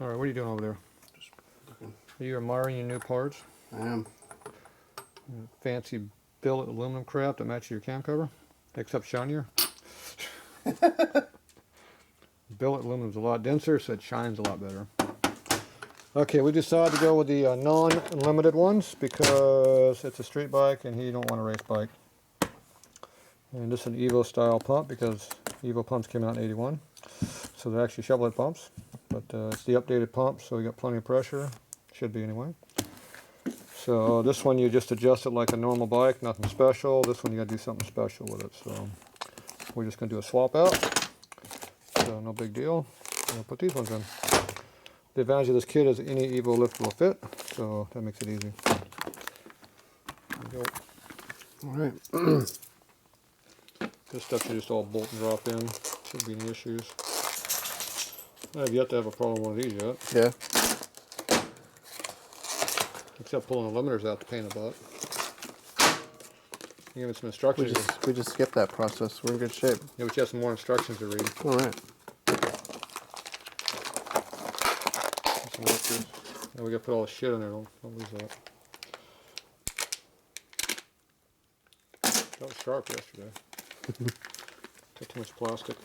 Alright, what are you doing over there? Just looking. Are you admiring your new parts? I am. Fancy billet aluminum crap that matches your cam cover, except shinier. Billet aluminum is a lot denser, so it shines a lot better. Okay, we decided to go with the non-limited ones because it's a street bike and he don't want a race bike. And this is an Evo style pump because Evo pumps came out in '81. So they're actually shovelhead pumps, but it's the updated pump, so we got plenty of pressure. Should be anyway. So this one you just adjust it like a normal bike, nothing special. This one you gotta do something special with it. So we're just gonna do a swap out. So no big deal. I'll put these ones in. The advantage of this kit is any Evo lift will fit, so that makes it easy. There we go. Alright. This stuff you just all bolt and drop in. Shouldn't be any issues. I have yet to have a problem with one of these yet. Yeah. Except pulling the limiters out to pain in the butt. You give it some instructions. We just skipped that process. We're in good shape. Yeah, but you have some more instructions to read. Alright. Some lifters. Now we gotta put all the shit in there. Don't lose that. That was sharp yesterday. Took too much plastic.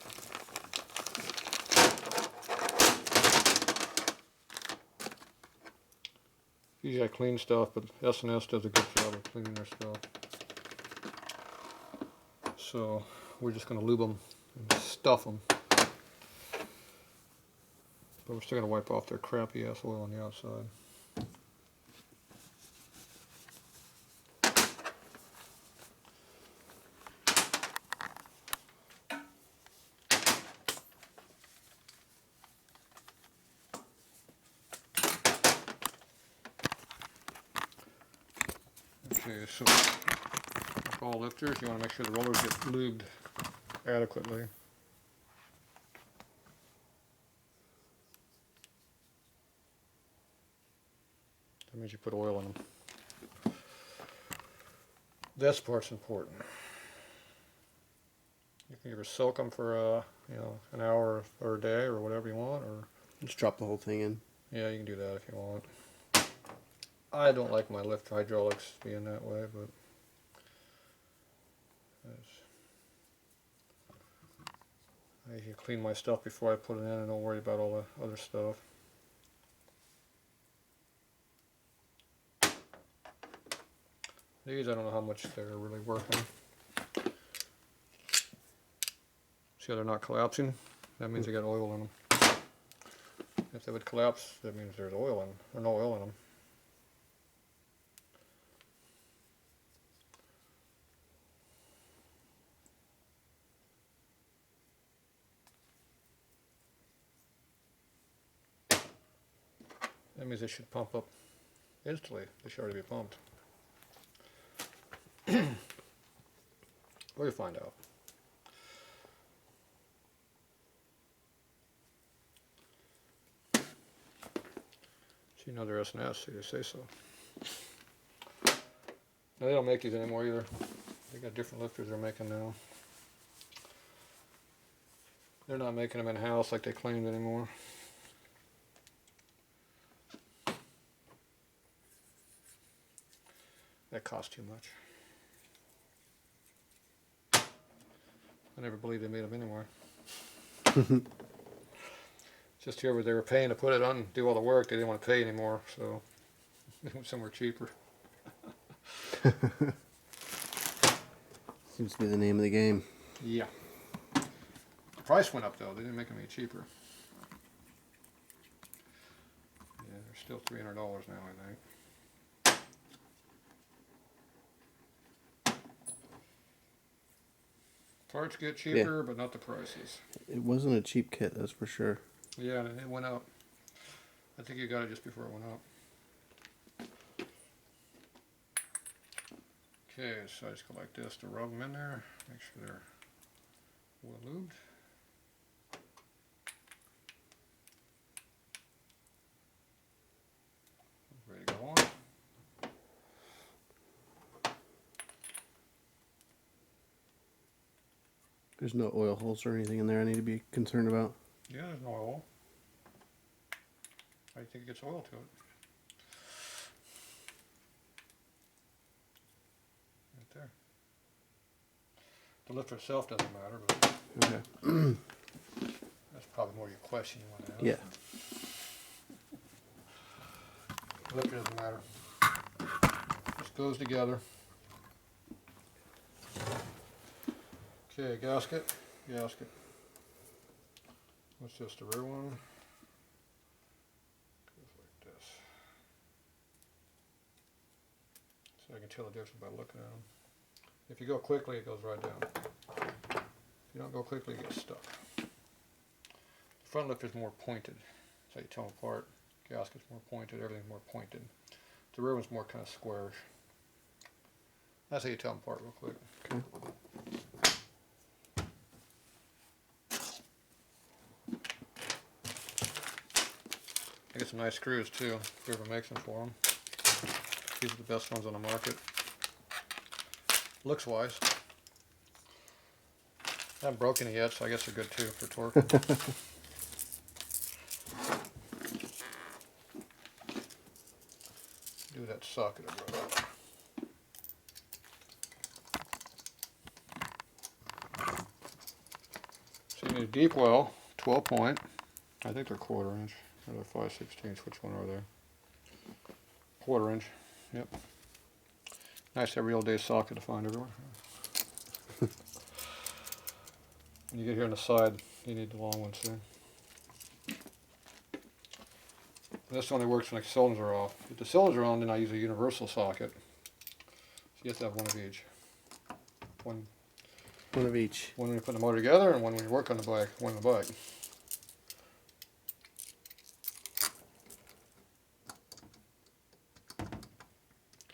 Usually I clean stuff, but S&S does a good job of cleaning their stuff. So we're just going to lube them and stuff them. But we're still going to wipe off their crappy ass oil on the outside. Okay, so like all lifters, you want to make sure the rollers get lubed adequately. That means you put oil in them. This part's important. You can either soak them for an hour or a day or whatever you want, or Just drop the whole thing in. yeah, you can do that if you want. I don't like my lift hydraulics being that way, but I usually clean my stuff before I put it in and don't worry about all the other stuff. These, I don't know how much they're really working. See how they're not collapsing? That means they got oil in them. If they would collapse, that means there's oil in them, or no oil in them. That means they should pump up instantly. They should already be pumped. We'll find out. See another S&S, so you say so. No, they don't make these anymore either. They got different lifters they're making now. They're not making them in-house like they claimed anymore. That cost too much. I never believed they made them anymore. Just whoever they were paying to put it on, do all the work, they didn't want to pay anymore, so they went somewhere cheaper. Seems to be the name of the game. Yeah. The price went up though, they didn't make them any cheaper. Yeah, they're still $300 now, I think. Parts get cheaper, but not the prices. It wasn't a cheap kit, that's for sure. Yeah, it went up. I think you got it just before it went up. Okay, so I just go like this to rub them in there, make sure they're well lubed. Ready to go on. There's no oil holes or anything in there I need to be concerned about. Yeah, there's no oil. How do you think it gets oil to it? Right there. The lifter itself doesn't matter, but Okay. that's probably more your question you want to ask. Yeah. The lifter doesn't matter. Just goes together. Okay, gasket. What's this, the rear one? Goes like this. So I can tell the difference by looking at them. If you go quickly, it goes right down. If you don't go quickly, it gets stuck. The front lifter is more pointed. That's how you tell them apart. Gasket's more pointed, everything's more pointed. The rear one's more kind of squarish. That's how you tell them apart real quick. Okay. I get some nice screws too, whoever makes them for them. These are the best ones on the market. Looks wise. I haven't broken it yet, so I guess they're good too for torque. Do that socket over there. So you need a deep well, 12 point. I think they're 1/4 inch. Or they're 5/16. Which one are they? 1/4 inch. Yep. Nice every old day socket to find everywhere. When you get here on the side, you need the long ones too. This only works when the cylinders are off. If the cylinders are on, then I use a universal socket. So you have to have one of each. One of each. when you put the motor together, and one when you work on the bike. One on the bike.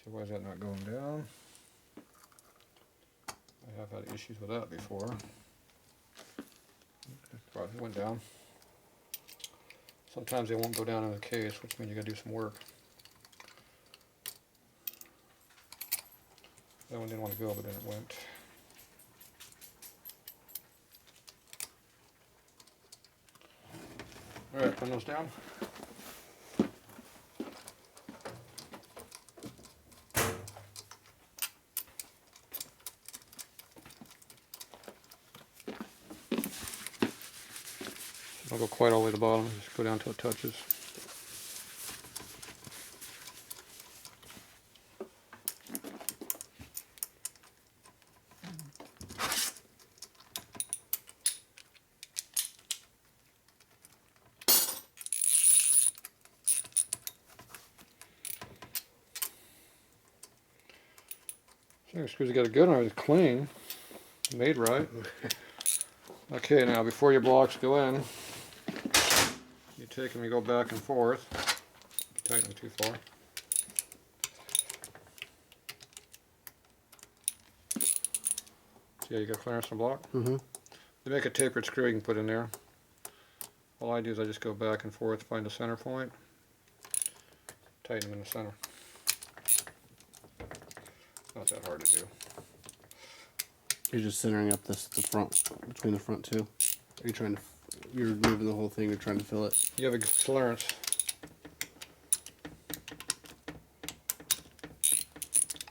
So why is that not going down? I have had issues with that before. Right, it went down. Sometimes they won't go down in the case, which means you gotta do some work. That one didn't want to go, but then it went. Alright, put those down. Don't go quite all the way to the bottom, just go down till it touches. So the screws got a good one, it's clean, made right. Okay, now before your blocks go in, you take them, you go back and forth. Tighten them too far. See how you got clearance on the block? Mm-hmm. They make a tapered screw you can put in there. All I do is I just go back and forth, find the center point, tighten them in the center. Not that hard to do. You're just centering up the front, between the front two. Are you trying to, you're moving the whole thing, you're trying to fill it? You have a clearance.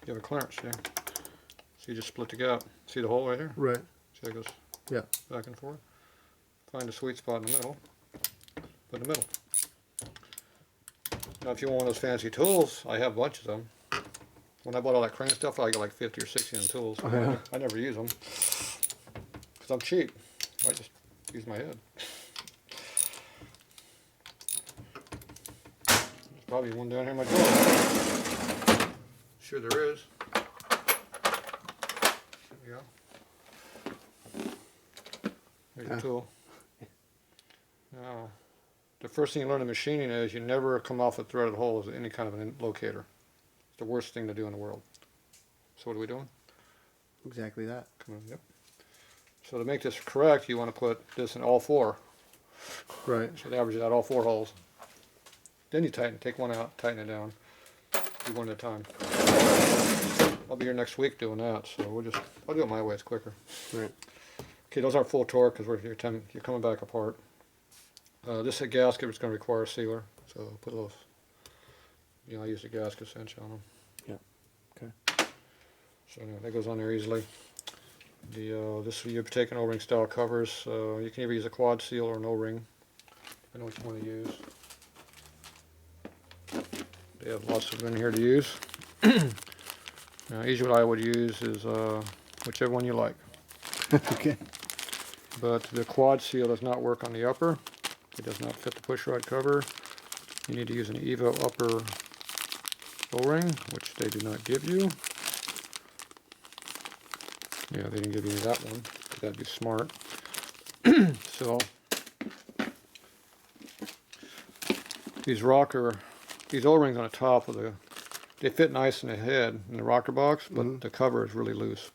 You have a clearance, yeah. So you just split the gap. See the hole right here? Right. See how it goes Yeah. back and forth? Find the sweet spot in the middle. Put in the middle. Now if you want one of those fancy tools, I have bunches of them. When I bought all that crane stuff, I got like 50 or 60 of them tools. Oh, yeah. I never use them. Because I'm cheap. I just use my head. There's probably one down here in my drawer. Sure there is. There we go. There's your tool. Now, the first thing you learn in machining is you never come off a threaded hole as any kind of an locator. It's the worst thing to do in the world. So what are we doing? Exactly that. Come on, yep. So to make this correct, you want to put this in all four. Right. So it averages out all four holes. Then you tighten, take one out, tighten it down. Do one at a time. I'll be here next week doing that, so I'll do it my way, it's quicker. Right. Okay, those aren't full torque because you're coming back apart. This gasket is going to require a sealer, so put a little, I use the gasket cinch on them. Yeah. Okay. So anyway, that goes on there easily. This you're taking O-ring style covers. You can either use a quad seal or an O-ring, depending on what you want to use. They have lots of them in here to use. Usually what I would use is whichever one you like. Okay. But the quad seal does not work on the upper. It does not fit the pushrod cover. You need to use an Evo upper O-ring, which they do not give you. Yeah, they didn't give you that one. That'd be smart. So these O-rings on the top of they fit nice in the head in the rocker box, but the cover is really loose.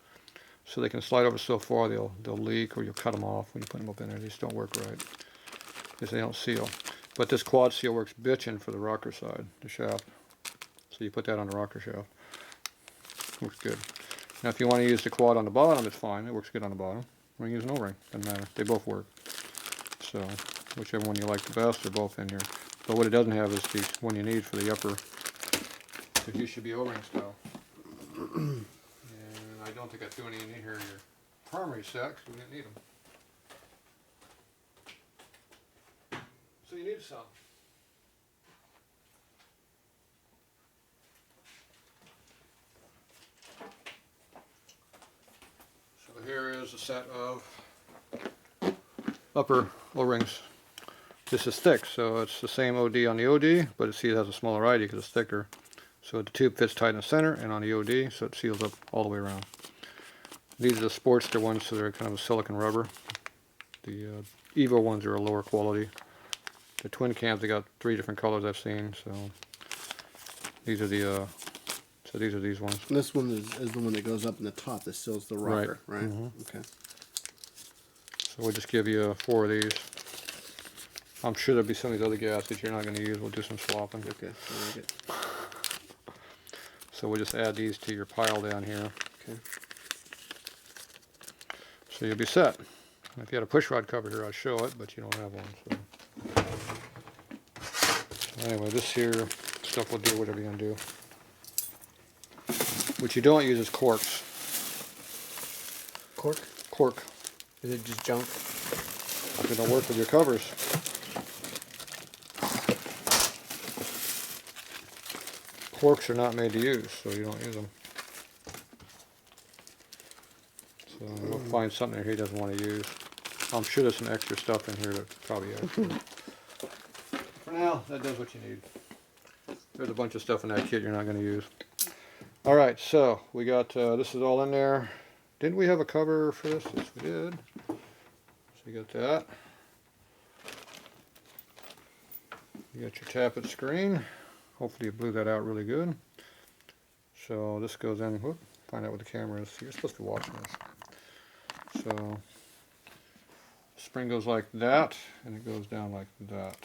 So they can slide over so far they'll leak, or you'll cut them off when you put them up in there. They just don't work right because they don't seal. But this quad seal works bitchin' for the rocker side, the shaft. So you put that on the rocker shaft. Works good. Now if you want to use the quad on the bottom, it's fine. It works good on the bottom. Or you can use an O-ring. Doesn't matter. They both work. So whichever one you like the best, they're both in here. But what it doesn't have is the one you need for the upper. Because you should be O-ring style. And I don't think I threw any in here in your primary set, because we didn't need them. So you need some. So here is a set of upper O-rings. This is thick, so it's the same OD on the OD, but see it has a smaller ID because it's thicker. So the tube fits tight in the center and on the OD, so it seals up all the way around. These are the Sportster ones, so they're kind of a silicone rubber. The Evo ones are a lower quality. The twin cams, they got 3 different colors I've seen, so these are these ones. And this one is the one that goes up in the top that seals the rocker, right? Okay. So we'll just give you 4 of these. I'm sure there'll be some of these other gaskets you're not going to use. We'll do some swapping. Okay. I like it. So we'll just add these to your pile down here. Okay. So you'll be set. If you had a pushrod cover here, I'd show it, but you don't have one. So anyway, this here stuff will do whatever you're going to do. What you don't use is corks. Cork? Cork. Is it just junk? They don't work with your covers. Corks are not made to use, so you don't use them. So we'll find something here he doesn't want to use. I'm sure there's some extra stuff in here that's probably extra. For now, that does what you need. There's a bunch of stuff in that kit you're not going to use. Alright, so we got, this is all in there. Didn't we have a cover for this? Yes, we did. So you got that. You got your tappet screen. Hopefully you blew that out really good. So this goes in, whoop, find out what the camera is. You're supposed to be watching this. So spring goes like that, and it goes down like that.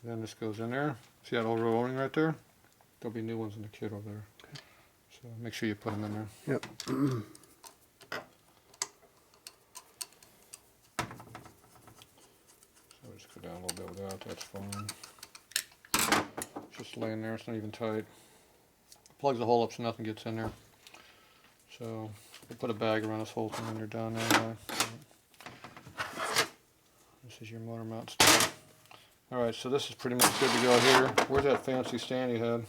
Then this goes in there. See that old O-ring right there? There'll be new ones in the kit over there. Okay. So make sure you put them in there. Yep. So just go down a little bit with that, that's fine. It's just laying there, it's not even tight. Plugs the hole up so nothing gets in there. So we'll put a bag around this whole thing when you're done anyway. This is your motor mount stuff. Alright, so this is pretty much good to go here. Where's that fancy stand you had?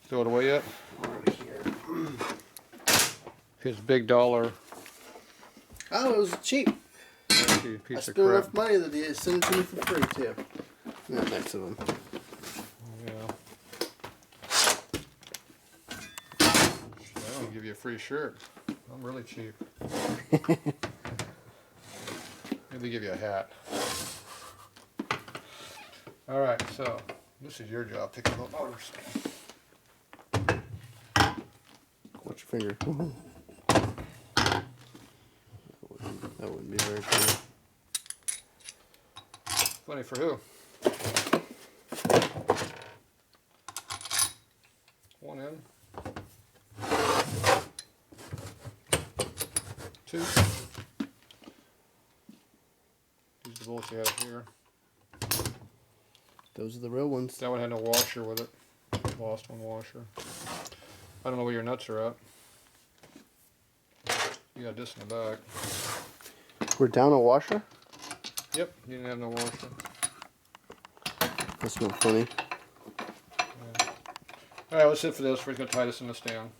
Throw it away yet? Right here. His big dollar Oh, it was cheap. fancy I piece of spent crap. enough money that they sent it to me for free too. Not next to them. Yeah. I'll give you a free shirt. I'm really cheap. Maybe give you a hat. Alright, so this is your job, picking up motors. Watch your finger. That wouldn't be very funny. Funny for who? One in. 2. guess you had it here. Those are the real ones. That one had no washer with it. Lost one washer. I don't know where your nuts are at. You got this in the back. We're down a washer? Yep, you didn't have no washer. That's not funny. Yeah. Alright, let's sit for this. We're going to tie this in the stand.